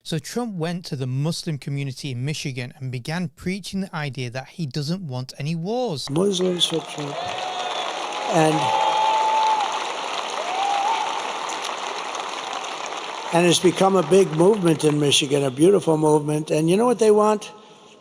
So Trump went to the Muslim community in Michigan and began preaching the idea that he doesn't want any wars. Muslims for Trump. And it's become a big movement in Michigan, a beautiful movement. And you know what they want?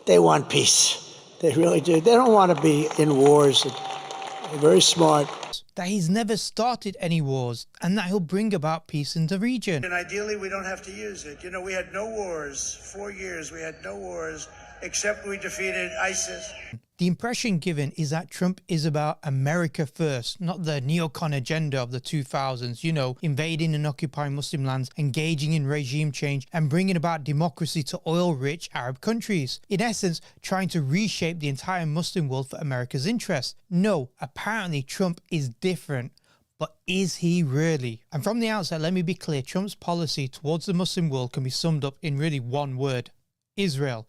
They want peace. They really do. They don't want to be in wars. They're very smart. That he's never started any wars and that he'll bring about peace in the region. And ideally, we don't have to use it. You know, we had no wars. 4 years, we had no wars, except we defeated ISIS. The impression given is that Trump is about America first, not the neocon agenda of the 2000s, you know, invading and occupying Muslim lands, engaging in regime change and bringing about democracy to oil-rich Arab countries. In essence, trying to reshape the entire Muslim world for America's interests. No, apparently Trump is different. But is he really? And from the outset, let me be clear, Trump's policy towards the Muslim world can be summed up in really one word: Israel.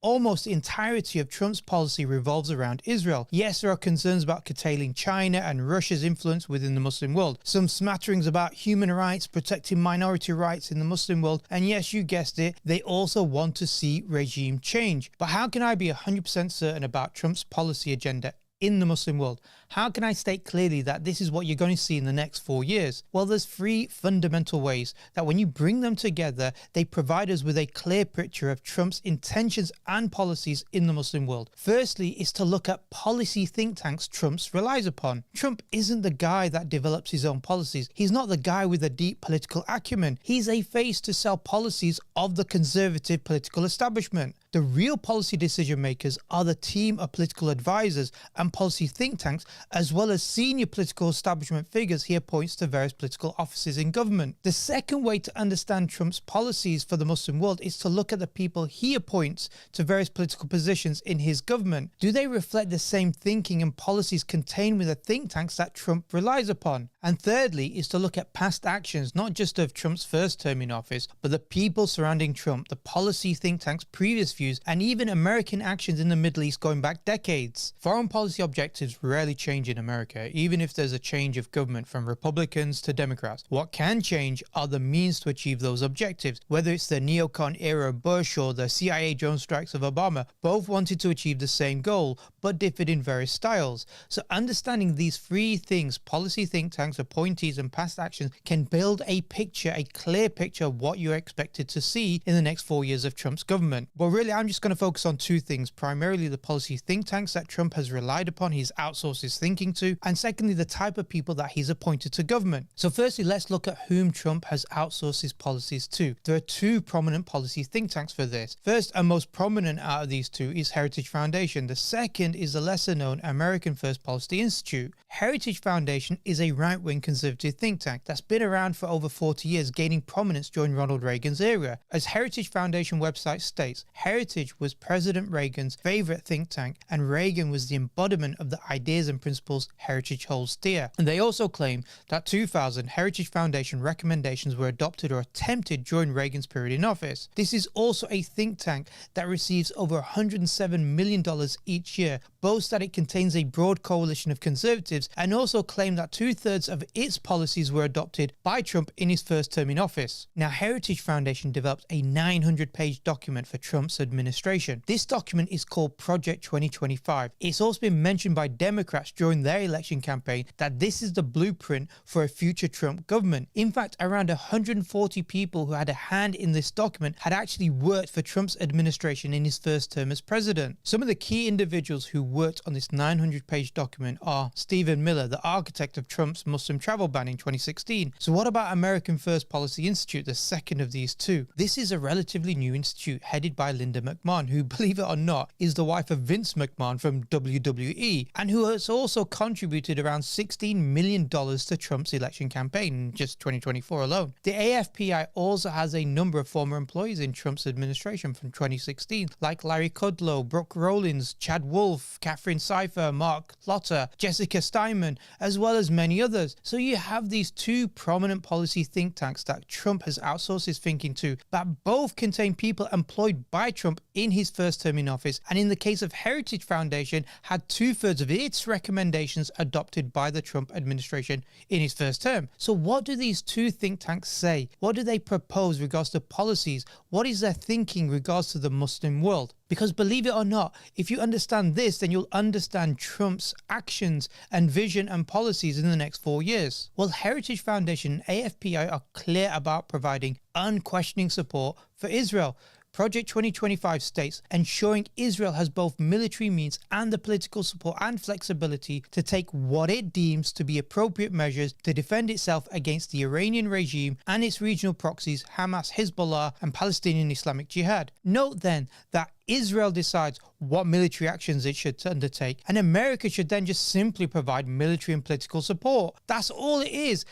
Almost the entirety of Trump's policy revolves around Israel. Yes, there are concerns about curtailing China and Russia's influence within the Muslim world. Some smatterings about human rights, protecting minority rights in the Muslim world. And yes, you guessed it, they also want to see regime change. But how can I be 100% certain about Trump's policy agenda in the Muslim world? How can I state clearly that this is what you're going to see in the next 4 years? Well, there's 3 fundamental ways that when you bring them together, they provide us with a clear picture of Trump's intentions and policies in the Muslim world. Firstly, is to look at policy think tanks Trump relies upon. Trump isn't the guy that develops his own policies. He's not the guy with a deep political acumen. He's a face to sell policies of the conservative political establishment. The real policy decision makers are the team of political advisors and policy think tanks, as well as senior political establishment figures he appoints to various political offices in government. The second way to understand Trump's policies for the Muslim world is to look at the people he appoints to various political positions in his government. Do they reflect the same thinking and policies contained within the think tanks that Trump relies upon? And thirdly is to look at past actions, not just of Trump's first term in office, but the people surrounding Trump, the policy think tanks' previous views, and even American actions in the Middle East going back decades. Foreign policy objectives rarely change in America, even if there's a change of government from Republicans to Democrats. What can change are the means to achieve those objectives. Whether it's the neocon era of Bush or the CIA drone strikes of Obama, both wanted to achieve the same goal, but differed in various styles. So understanding these 3 things, policy think tanks, appointees, and past actions, can build a picture, a clear picture of what you're expected to see in the next 4 years of Trump's government. Well, really, I'm just going to focus on 2 things, primarily the policy think tanks that Trump has relied upon, he's outsourced his thinking to, and secondly, the type of people that he's appointed to government. So firstly, let's look at whom Trump has outsourced his policies to. There are 2 prominent policy think tanks for this. First and most prominent out of these 2 is Heritage Foundation. The second is the lesser known American First Policy Institute. Heritage Foundation is a right-wing conservative think tank that's been around for over 40 years, gaining prominence during Ronald Reagan's era. As Heritage Foundation website states, Heritage was President Reagan's favorite think tank, and Reagan was the embodiment of the ideas and principles Heritage holds dear. And they also claim that 2000 Heritage Foundation recommendations were adopted or attempted during Reagan's period in office. This is also a think tank that receives over $107 million each year, boasts that it contains a broad coalition of conservatives, and also claim that 2/3 of its policies were adopted by Trump in his first term in office. Now, Heritage Foundation developed a 900-page document for Trump's administration. This document is called Project 2025. It's also been mentioned by Democrats during their election campaign that this is the blueprint for a future Trump government. In fact, around 140 people who had a hand in this document had actually worked for Trump's administration in his first term as president. Some of the key individuals who worked on this 900-page document are Stephen Miller, the architect of Trump's Muslim travel ban in 2016. So what about American First Policy Institute, the second of these 2? This is a relatively new institute headed by Linda McMahon, who, believe it or not, is the wife of Vince McMahon from WWE, and who has also contributed around $16 million to Trump's election campaign in just 2024 alone. The AFPI also has a number of former employees in Trump's administration from 2016, like Larry Kudlow, Brooke Rollins, Chad Wolf, Catherine Cipher, Mark Lotter, Jessica Steinman, as well as many others. numbers. So you have these two prominent policy think tanks that Trump has outsourced his thinking to, that both contain people employed by Trump in his first term in office, and in the case of Heritage Foundation, had 2/3 of its recommendations adopted by the Trump administration in his first term. So what do these two think tanks say? What do they propose regards to policies? What is their thinking regards to the Muslim world? Because believe it or not, if you understand this, then you'll understand Trump's actions and vision and policies in the next 4 years. Well, Heritage Foundation and AFPI are clear about providing unquestioning support for Israel. Project 2025 states ensuring Israel has both military means and the political support and flexibility to take what it deems to be appropriate measures to defend itself against the Iranian regime and its regional proxies Hamas, Hezbollah and Palestinian Islamic Jihad. Note then that Israel decides what military actions it should undertake, and America should then just simply provide military and political support. That's all it is.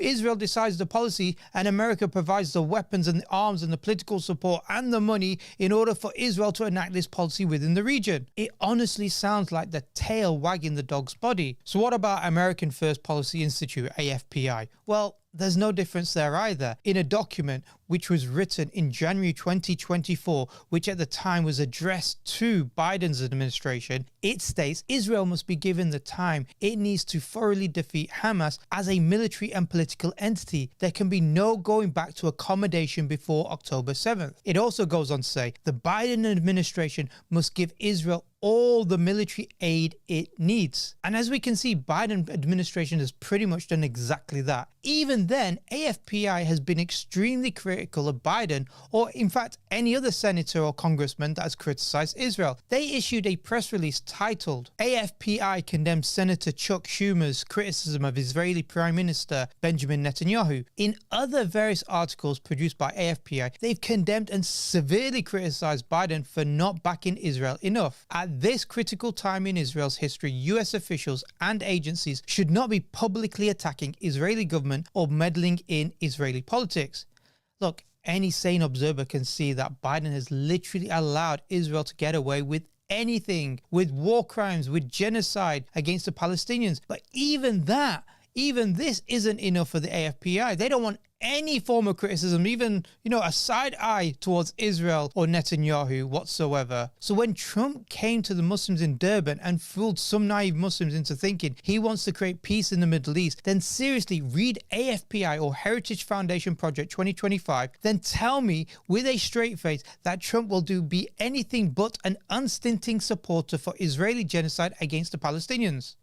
Israel decides the policy and America provides the weapons and the arms and the political support and the money in order for Israel to enact this policy within the region. It honestly sounds like the tail wagging the dog's body. So what about American First Policy Institute, AFPI? Well, there's no difference there either. In a document which was written in January 2024, which at the time was addressed to Biden's administration, it states Israel must be given the time it needs to thoroughly defeat Hamas as a military and political entity. There can be no going back to accommodation before October 7th. It also goes on to say the Biden administration must give Israel all the military aid it needs. And as we can see, Biden administration has pretty much done exactly that. Even then, AFPI has been extremely critical of Biden, or in fact any other senator or congressman that has criticized Israel. They issued a press release titled AFPI condemns Senator Chuck Schumer's criticism of Israeli Prime Minister Benjamin Netanyahu. In other various articles produced by AFPI, they've condemned and severely criticized Biden for not backing Israel enough. At this critical time in Israel's history, US officials and agencies should not be publicly attacking Israeli government or meddling in Israeli politics. Look, any sane observer can see that Biden has literally allowed Israel to get away with anything, with war crimes, with genocide against the Palestinians. But even this isn't enough for the AFPI. They don't want any form of criticism, even, a side eye towards Israel or Netanyahu whatsoever. So when Trump came to the Muslims in Durban and fooled some naive Muslims into thinking he wants to create peace in the Middle East, then seriously read AFPI or Heritage Foundation Project 2025, then tell me with a straight face that Trump will be anything but an unstinting supporter for Israeli genocide against the Palestinians.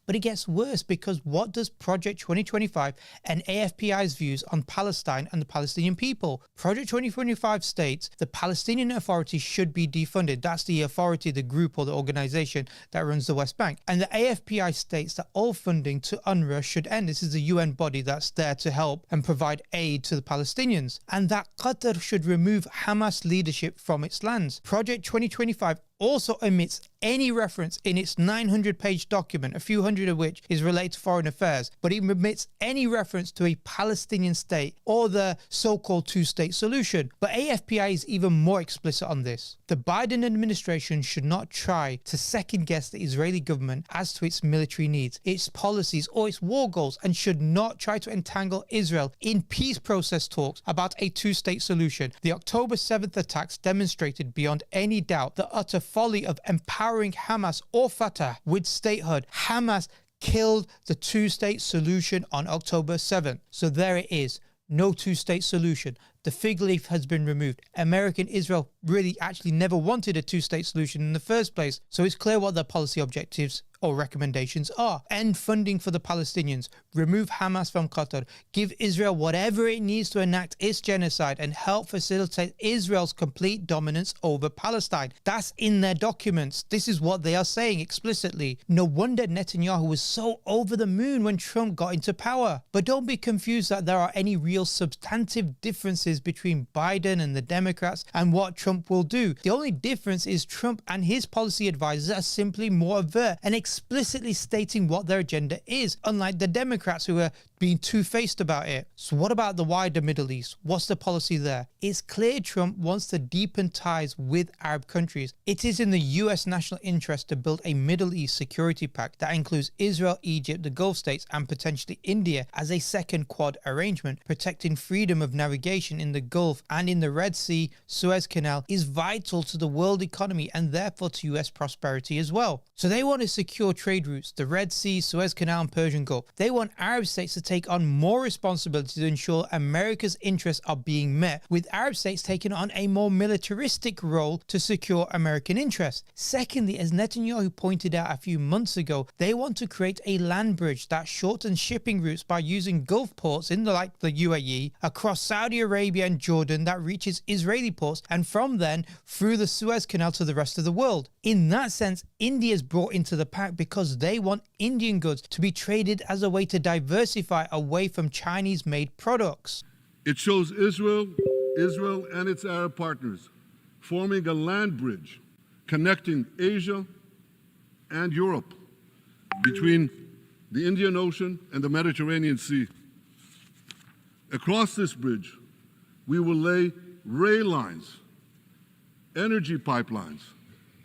But it gets worse, because what does Project 2025 and AFPI's views on Palestine and the Palestinian people? Project 2025 states the Palestinian Authority should be defunded. That's the authority, the group or the organization that runs the West Bank. And the AFPI states that all funding to UNRWA should end. This is the UN body that's there to help and provide aid to the Palestinians. And that Qatar should remove Hamas leadership from its lands. Project 2025 also omits any reference in its 900-page document, a few hundred of which is related to foreign affairs, but it omits any reference to a Palestinian state or the so-called two-state solution. But AFPI is even more explicit on this. The Biden administration should not try to second-guess the Israeli government as to its military needs, its policies, or its war goals, and should not try to entangle Israel in peace process talks about a two-state solution. The October 7th attacks demonstrated beyond any doubt the utter folly of empowering Hamas or Fatah with statehood. Hamas killed the two-state solution on October 7th. So there it is. No two-state solution. The fig leaf has been removed. American Israel really actually never wanted a two-state solution in the first place. So it's clear what their policy objectives or recommendations are. End funding for the Palestinians, remove Hamas from Qatar, give Israel whatever it needs to enact its genocide, and help facilitate Israel's complete dominance over Palestine. That's in their documents. This is what they are saying explicitly. No wonder Netanyahu was so over the moon when Trump got into power. But don't be confused that there are any real substantive differences between Biden and the Democrats and what Trump will do. The only difference is Trump and his policy advisors are simply more overt and explicitly stating what their agenda is, unlike the Democrats who are being two-faced about it. So what about the wider Middle East? What's the policy there? It's clear Trump wants to deepen ties with Arab countries. It is in the US national interest to build a Middle East security pact that includes Israel, Egypt, the Gulf states, and potentially India as a second Quad arrangement. Protecting freedom of navigation in the Gulf and in the Red Sea, Suez Canal is vital to the world economy and therefore to US prosperity as well. So they want to secure trade routes, the Red Sea, Suez Canal, and Persian Gulf. They want Arab states to take on more responsibility to ensure America's interests are being met, with Arab states taking on a more militaristic role to secure American interests. Secondly, as Netanyahu pointed out a few months ago, they want to create a land bridge that shortens shipping routes by using Gulf ports in the UAE across Saudi Arabia and Jordan that reaches Israeli ports, and from then through the Suez Canal to the rest of the world. In that sense, India is brought into the pact because they want Indian goods to be traded as a way to diversify away from Chinese-made products. It shows Israel and its Arab partners forming a land bridge connecting Asia and Europe between the Indian Ocean and the Mediterranean Sea. Across this bridge, we will lay rail lines, energy pipelines,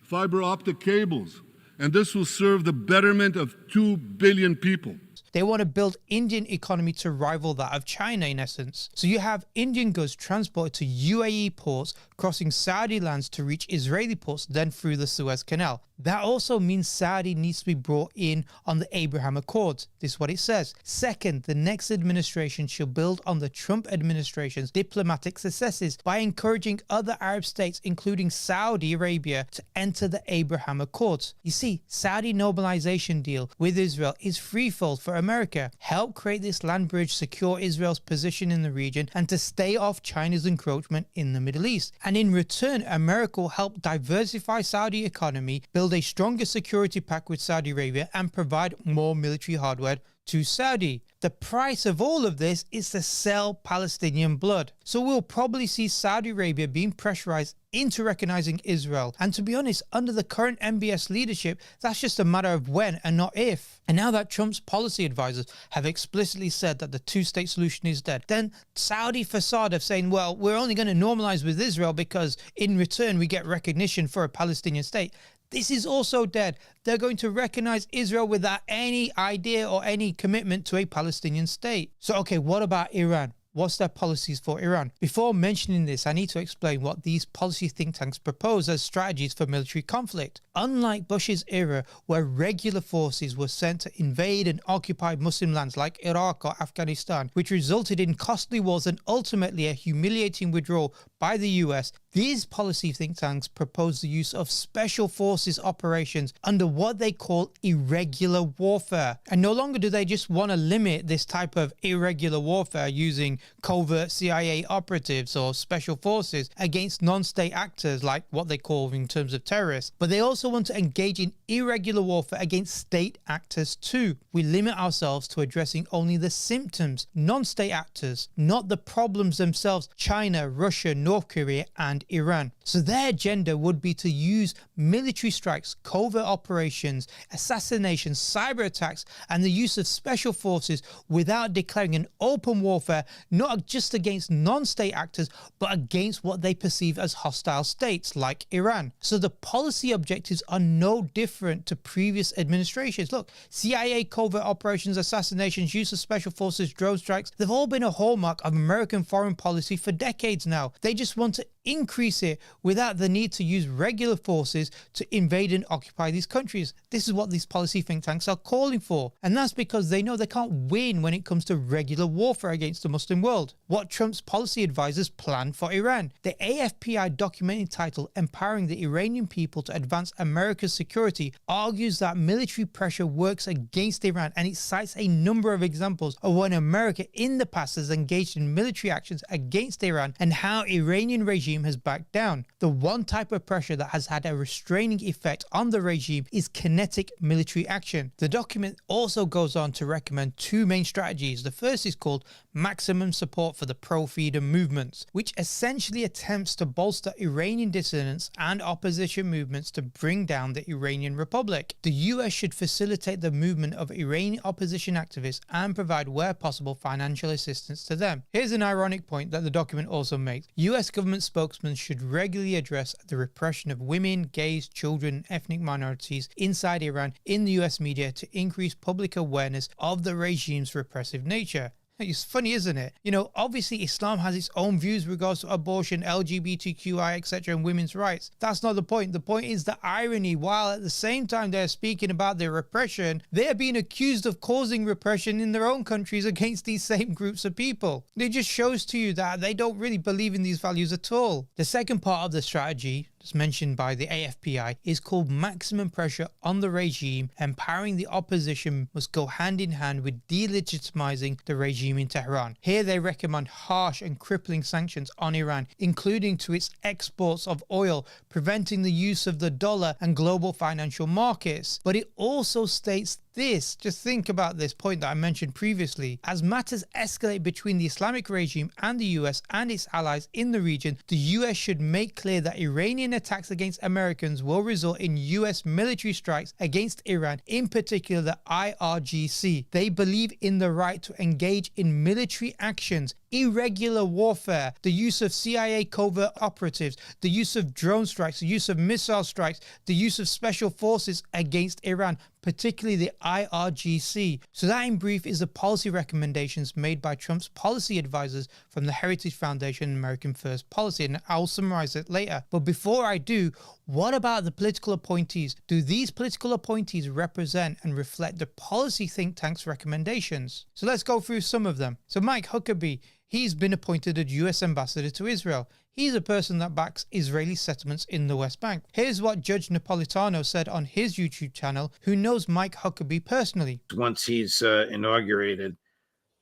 fiber optic cables, and this will serve the betterment of 2 billion people. They want to build Indian economy to rival that of China in essence. So you have Indian goods transported to UAE ports, crossing Saudi lands to reach Israeli ports, then through the Suez Canal. That also means Saudi needs to be brought in on the Abraham Accords. This is what it says. Second, the next administration should build on the Trump administration's diplomatic successes by encouraging other Arab states, including Saudi Arabia, to enter the Abraham Accords. You see, Saudi normalization deal with Israel is threefold for America. Help create this land bridge, secure Israel's position in the region, and to stay off China's encroachment in the Middle East. And in return, America will help diversify Saudi economy, build a stronger security pact with Saudi Arabia, and provide more military hardware to Saudi. The price of all of this is to sell Palestinian blood. So we'll probably see Saudi Arabia being pressurized into recognizing Israel. And to be honest, under the current MBS leadership, that's just a matter of when and not if. And now that Trump's policy advisors have explicitly said that the two-state solution is dead, then Saudi facade of saying, well, we're only going to normalize with Israel because in return we get recognition for a Palestinian state. This is also dead. They're going to recognize Israel without any idea or any commitment to a Palestinian state. So, okay, what about Iran? What's their policies for Iran? Before mentioning this, I need to explain what these policy think tanks propose as strategies for military conflict. Unlike Bush's era, where regular forces were sent to invade and occupy Muslim lands like Iraq or Afghanistan, which resulted in costly wars and ultimately a humiliating withdrawal by the US, these policy think tanks propose the use of special forces operations under what they call irregular warfare. And no longer do they just want to limit this type of irregular warfare using covert CIA operatives or special forces against non-state actors like what they call in terms of terrorists, but they also want to engage in irregular warfare against state actors too. We limit ourselves to addressing only the symptoms, non-state actors, not the problems themselves, China, Russia, North Korea, and Iran. So their agenda would be to use military strikes, covert operations, assassinations, cyber attacks, and the use of special forces without declaring an open warfare, not just against non-state actors, but against what they perceive as hostile states like Iran. So the policy objectives are no different to previous administrations. Look, CIA covert operations, assassinations, use of special forces, drone strikes, they've all been a hallmark of American foreign policy for decades now. They just want to increase it without the need to use regular forces to invade and occupy these countries. This is what these policy think tanks are calling for. And that's because they know they can't win when it comes to regular warfare against the Muslim world. What Trump's policy advisors plan for Iran. The AFPI document entitled Empowering the Iranian People to Advance America's Security argues that military pressure works against Iran, and it cites a number of examples of when America in the past has engaged in military actions against Iran and how Iranian regime has backed down. The one type of pressure that has had a restraining effect on the regime is kinetic military action. The document also goes on to recommend two main strategies. The first is called maximum support for the pro-freedom movements, which essentially attempts to bolster Iranian dissidents and opposition movements to bring down the Iranian Republic. The US should facilitate the movement of Iranian opposition activists and provide, where possible, financial assistance to them. Here's an ironic point that the document also makes. US government spokesmen should regularly address the repression of women, gays, children, and ethnic minorities inside Iran in the US media to increase public awareness of the regime's repressive nature. It's funny, isn't it? You know, obviously Islam has its own views with regards to abortion, LGBTQI, etc. and women's rights. That's not the point. The point is the irony. While at the same time they're speaking about their repression, they're being accused of causing repression in their own countries against these same groups of people. It just shows to you that they don't really believe in these values at all. The second part of the strategy, as mentioned by the AFPI, is called maximum pressure on the regime. Empowering the opposition must go hand in hand with delegitimizing the regime in Tehran. Here they recommend harsh and crippling sanctions on Iran, including to its exports of oil, preventing the use of the dollar and global financial markets. But it also states this, just think about this point that I mentioned previously. As matters escalate between the Islamic regime and the US and its allies in the region, the US should make clear that Iranian attacks against Americans will result in US military strikes against Iran, in particular the IRGC. They believe in the right to engage in military actions, irregular warfare, the use of CIA covert operatives, the use of drone strikes, the use of missile strikes, the use of special forces against Iran, particularly the IRGC. So that in brief is the policy recommendations made by Trump's policy advisors from the Heritage Foundation and American First Policy, and I'll summarize it later. But before I do, what about the political appointees? Do these political appointees represent and reflect the policy think tank's recommendations? So let's go through some of them. So Mike Huckabee, he's been appointed as US ambassador to Israel. He's a person that backs Israeli settlements in the West Bank. Here's what Judge Napolitano said on his YouTube channel, who knows Mike Huckabee personally. Once he's inaugurated,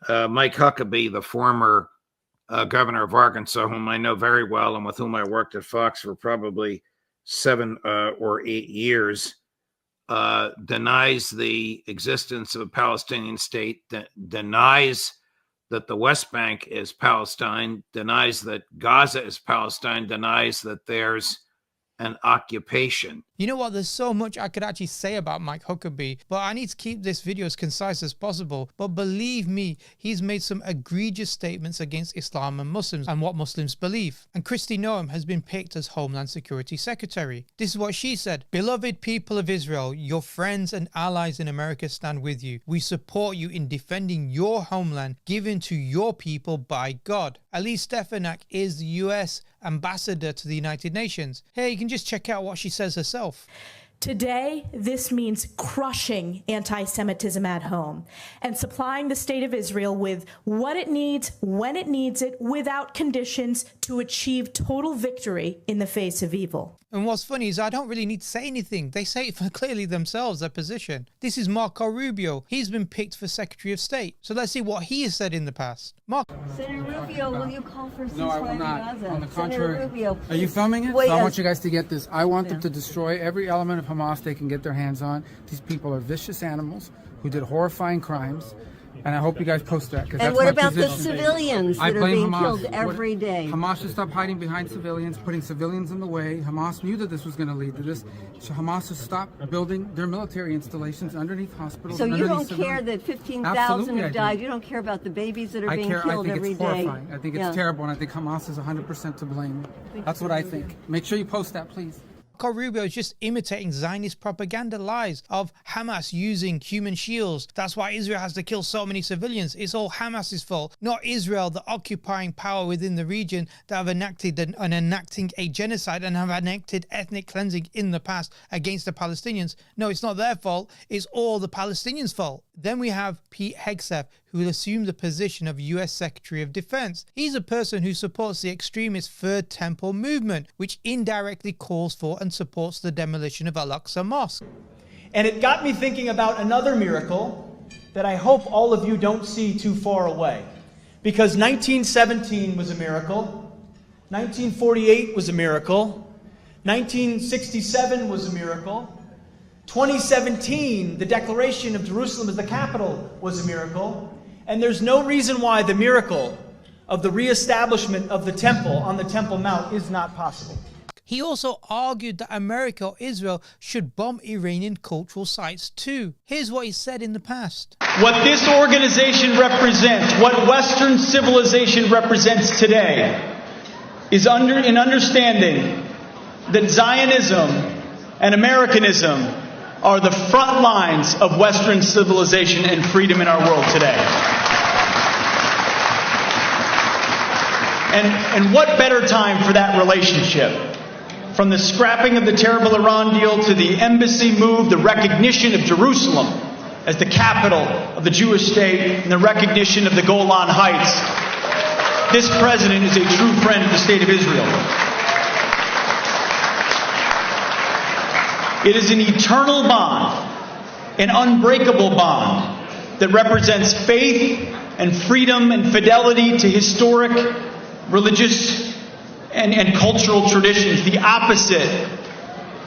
Mike Huckabee, the former governor of Arkansas, whom I know very well and with whom I worked at Fox for probably 7 or 8 years, denies the existence of a Palestinian state, denies that the West Bank is Palestine, denies that Gaza is Palestine, denies that there's an occupation. You know what, there's so much I could actually say about Mike Huckabee, but I need to keep this video as concise as possible. But believe me, he's made some egregious statements against Islam and Muslims and what Muslims believe. And Kristi Noem has been picked as Homeland Security Secretary. This is what she said: "Beloved people of Israel, your friends and allies in America stand with you. We support you in defending your homeland given to your people by God." Elise Stefanik is the US ambassador to the United Nations. Here, you can just check out what she says herself. Today, this means crushing anti-Semitism at home and supplying the state of Israel with what it needs, when it needs it, without conditions to achieve total victory in the face of evil. And what's funny is I don't really need to say anything. They say it for clearly themselves, their position. This is Marco Rubio. He's been picked for Secretary of State. So let's see what he has said in the past. Marco. Senator Rubio, will you call for ceasefire? No, I will not. Gaza? On the contrary. Senator Rubio, are you filming it? Wait, so I want you guys to get this. I want them to destroy every element of Hamas they can get their hands on. These people are vicious animals who did horrifying crimes. And I hope you guys post that. And what about the civilians that are being killed every day? Hamas should stop hiding behind civilians, putting civilians in the way. Hamas knew that this was going to lead to this. So Hamas should stop building their military installations underneath hospitals. So you don't care that 15,000 have died? You don't care about the babies that are being killed every day? I think it's horrifying. I think it's terrible, and I think Hamas is 100% to blame. That's what I think. Make sure you post that, please. Marco Rubio is just imitating Zionist propaganda lies of Hamas using human shields. That's why Israel has to kill so many civilians. It's all Hamas's fault, not Israel, the occupying power within the region that have enacted and enacting a genocide and have enacted ethnic cleansing in the past against the Palestinians. No, it's not their fault. It's all the Palestinians' fault. Then we have Pete Hegseth, who will assume the position of US Secretary of Defense. He's a person who supports the extremist Third Temple movement, which indirectly calls for and supports the demolition of Al-Aqsa Mosque. And it got me thinking about another miracle that I hope all of you don't see too far away. Because 1917 was a miracle, 1948 was a miracle, 1967 was a miracle, 2017, the declaration of Jerusalem as the capital was a miracle, And there's no reason why the miracle of the reestablishment of the temple on the Temple Mount is not possible. He also argued that America or Israel should bomb Iranian cultural sites too. Here's what he said in the past. What this organization represents, what Western civilization represents today, is an understanding that Zionism and Americanism are the front lines of Western civilization and freedom in our world today. And what better time for that relationship? From the scrapping of the terrible Iran deal to the embassy move, the recognition of Jerusalem as the capital of the Jewish state, and the recognition of the Golan Heights. This president is a true friend of the state of Israel. It is an eternal bond, an unbreakable bond that represents faith and freedom and fidelity to historic, religious, and cultural traditions, the opposite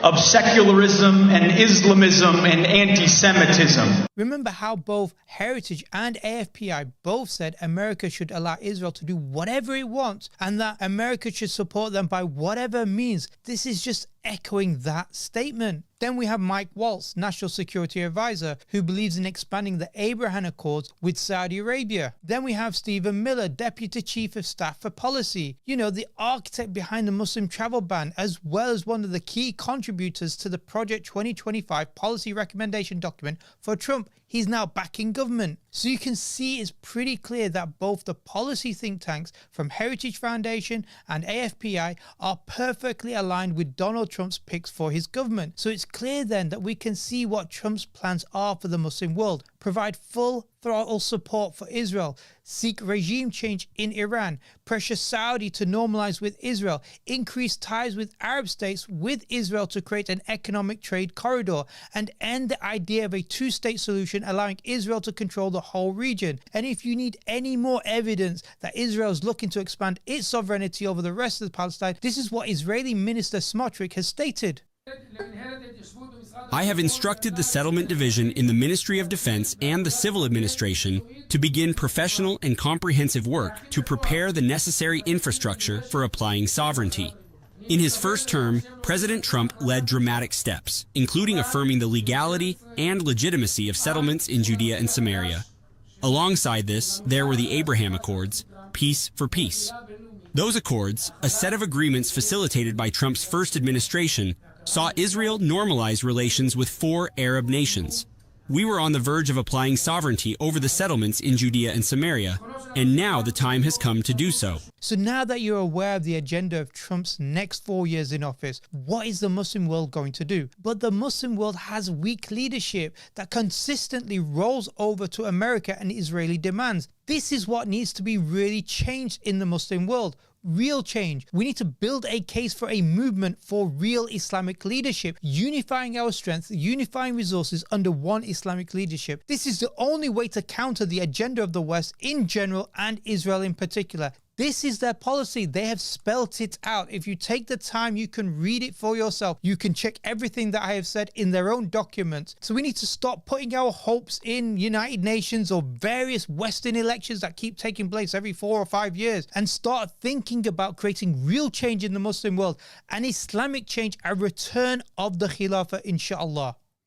of secularism and Islamism and anti-Semitism. Remember how both Heritage and AFPI both said America should allow Israel to do whatever it wants and that America should support them by whatever means. This is just echoing that statement. Then we have Mike Waltz, National Security Advisor, who believes in expanding the Abraham Accords with Saudi Arabia. Then we have Stephen Miller, Deputy Chief of Staff for Policy, the architect behind the Muslim travel ban, as well as one of the key contributors to the Project 2025 policy recommendation document for Trump. He's now back in government. So you can see it's pretty clear that both the policy think tanks from Heritage Foundation and AFPI are perfectly aligned with Donald Trump's picks for his government. So it's clear then that we can see what Trump's plans are for the Muslim world. Provide full throttle support for Israel, seek regime change in Iran, pressure Saudi to normalize with Israel, increase ties with Arab states with Israel to create an economic trade corridor, and end the idea of a two-state solution allowing Israel to control the whole region. And if you need any more evidence that Israel is looking to expand its sovereignty over the rest of Palestine, this is what Israeli Minister Smotrich has stated. I have instructed the Settlement Division in the Ministry of Defense and the Civil Administration to begin professional and comprehensive work to prepare the necessary infrastructure for applying sovereignty. In his first term, President Trump led dramatic steps, including affirming the legality and legitimacy of settlements in Judea and Samaria. Alongside this, there were the Abraham Accords, peace for peace. Those accords, a set of agreements facilitated by Trump's first administration, saw Israel normalize relations with 4 Arab nations. We were on the verge of applying sovereignty over the settlements in Judea and Samaria, and now the time has come to do so. So now that you're aware of the agenda of Trump's next 4 years in office, what is the Muslim world going to do? But the Muslim world has weak leadership that consistently rolls over to America and Israeli demands. This is what needs to be really changed in the Muslim world. Real change. We need to build a case for a movement for real Islamic leadership, unifying our strength, unifying resources under one Islamic leadership. This is the only way to counter the agenda of the West in general and Israel in particular. This is their policy. They have spelt it out. If you take the time, you can read it for yourself. You can check everything that I have said in their own documents. So we need to stop putting our hopes in United Nations or various Western elections that keep taking place every 4 or 5 years and start thinking about creating real change in the Muslim world, an Islamic change, a return of the Khilafah, inshallah.